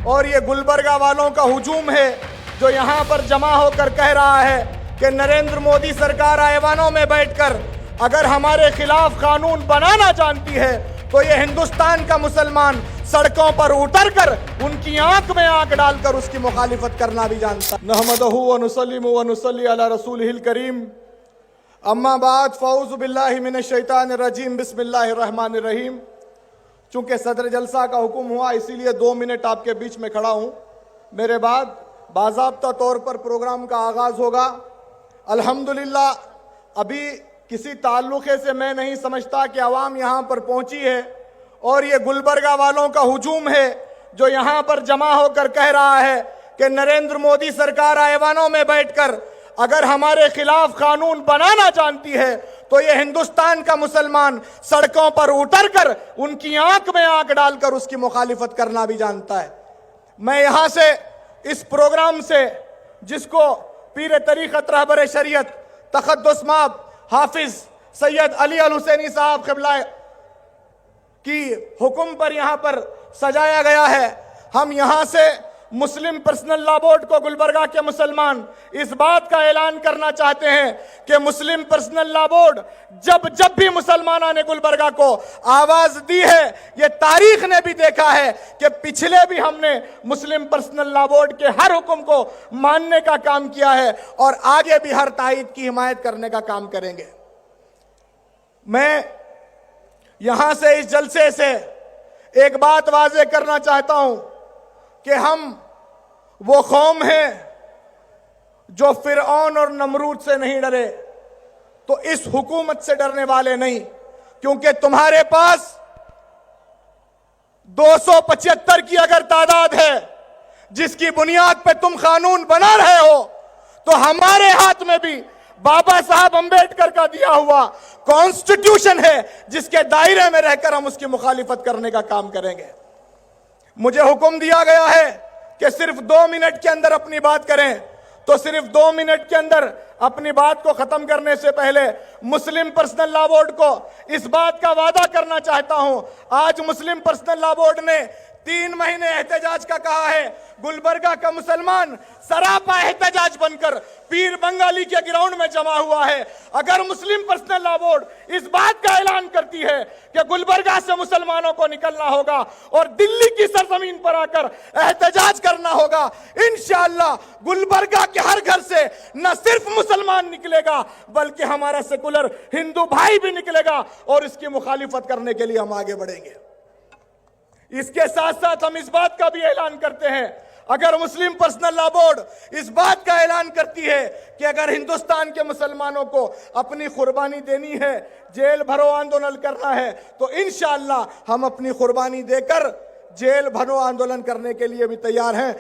और ये गुलबर्गा वालों का हुजूम है जो यहाँ पर जमा होकर कह रहा है कि नरेंद्र मोदी सरकार ऐवानों में बैठकर अगर हमारे खिलाफ कानून बनाना जानती है तो ये हिंदुस्तान का मुसलमान सड़कों पर उतरकर उनकी आंख में आंख डालकर उसकी मुखालिफत करना भी जानता है। नहमदहु व नुसल्लिमु व नुसल्ली अला रसूलिहिल करीम, अम्मा बाद, फ़ऊज़ु बिल्लाहि मिनश शैतानिर रजीम, बिस्मिल्लाहिर रहमानिर रहीम। चूंकि सदर जलसा का हुक्म हुआ इसीलिए 2 मिनट आपके बीच में खड़ा हूं। मेरे बाद बाज़ाब्ता तौर पर प्रोग्राम का आगाज होगा। अल्हम्दुलिल्लाह अभी किसी ताल्लुक़े से मैं नहीं समझता कि आवाम यहाँ पर पहुंची है और ये गुलबर्गा वालों का हुजूम है जो यहाँ पर जमा होकर कह रहा है कि नरेंद्र मोदी सरकार ऐवानों में बैठकर अगर हमारे खिलाफ कानून बनाना जानती है तो ये हिंदुस्तान का मुसलमान सड़कों पर उतरकर उनकी आंख में आंख डालकर उसकी मुखालिफत करना भी जानता है। मैं यहाँ से इस प्रोग्राम से जिसको पीर तरीक़त रहबर शरीयत तक़द्दुस माब हाफिज सैयद अली अल हुसैनी साहब क़िबला की हुक्म पर यहाँ पर सजाया गया है, हम यहाँ से मुस्लिम पर्सनल लॉ बोर्ड को गुलबर्गा के मुसलमान इस बात का ऐलान करना चाहते हैं कि मुस्लिम पर्सनल लॉ बोर्ड जब भी मुसलमानों ने गुलबर्गा को आवाज दी है, ये तारीख ने भी देखा है कि पिछले भी हमने मुस्लिम पर्सनल लॉ बोर्ड के हर हुक्म को मानने का काम किया है और आगे भी हर ताईद की हिमायत करने का काम करेंगे। मैं यहां से इस जलसे से एक बात वाज़ेह करना चाहता हूं कि हम वो कौम हैं जो फिरऔन और नमरूद से नहीं डरे, तो इस हुकूमत से डरने वाले नहीं, क्योंकि तुम्हारे पास 275 की अगर तादाद है जिसकी बुनियाद पे तुम कानून बना रहे हो, तो हमारे हाथ में भी बाबा साहब अंबेडकर का दिया हुआ कॉन्स्टिट्यूशन है जिसके दायरे में रहकर हम उसकी मुखालिफत करने का काम करेंगे। मुझे हुक्म दिया गया है कि सिर्फ 2 मिनट के अंदर अपनी बात करें, तो सिर्फ 2 मिनट के अंदर अपनी बात को खत्म करने से पहले मुस्लिम पर्सनल लॉ बोर्ड को इस बात का वादा करना चाहता हूं। आज मुस्लिम पर्सनल लॉ बोर्ड ने 3 महीने एहतजाज का कहा है। गुलबर्गा का मुसलमान सरापा एहतजाज बनकर पीर बंगाली के ग्राउंड में जमा हुआ है। अगर मुस्लिम पर्सनल लॉ बोर्ड इस बात का ऐलान करती है कि गुलबर्गा से मुसलमानों को निकलना होगा और दिल्ली की सरजमीन पर आकर एहतजाज करना होगा, इंशाअल्लाह गुलबर्गा के हर घर से न सिर्फ मुसलमान निकलेगा बल्कि हमारा सेकुलर हिंदू भाई भी निकलेगा और इसकी मुखालिफत करने के लिए हम आगे बढ़ेंगे। इसके साथ साथ हम इस बात का भी ऐलान करते हैं, अगर मुस्लिम पर्सनल लॉ बोर्ड इस बात का ऐलान करती है कि अगर हिंदुस्तान के मुसलमानों को अपनी कुर्बानी देनी है, जेल भरो आंदोलन करना है, तो इंशाअल्लाह हम अपनी कुर्बानी देकर जेल भरो आंदोलन करने के लिए भी तैयार हैं।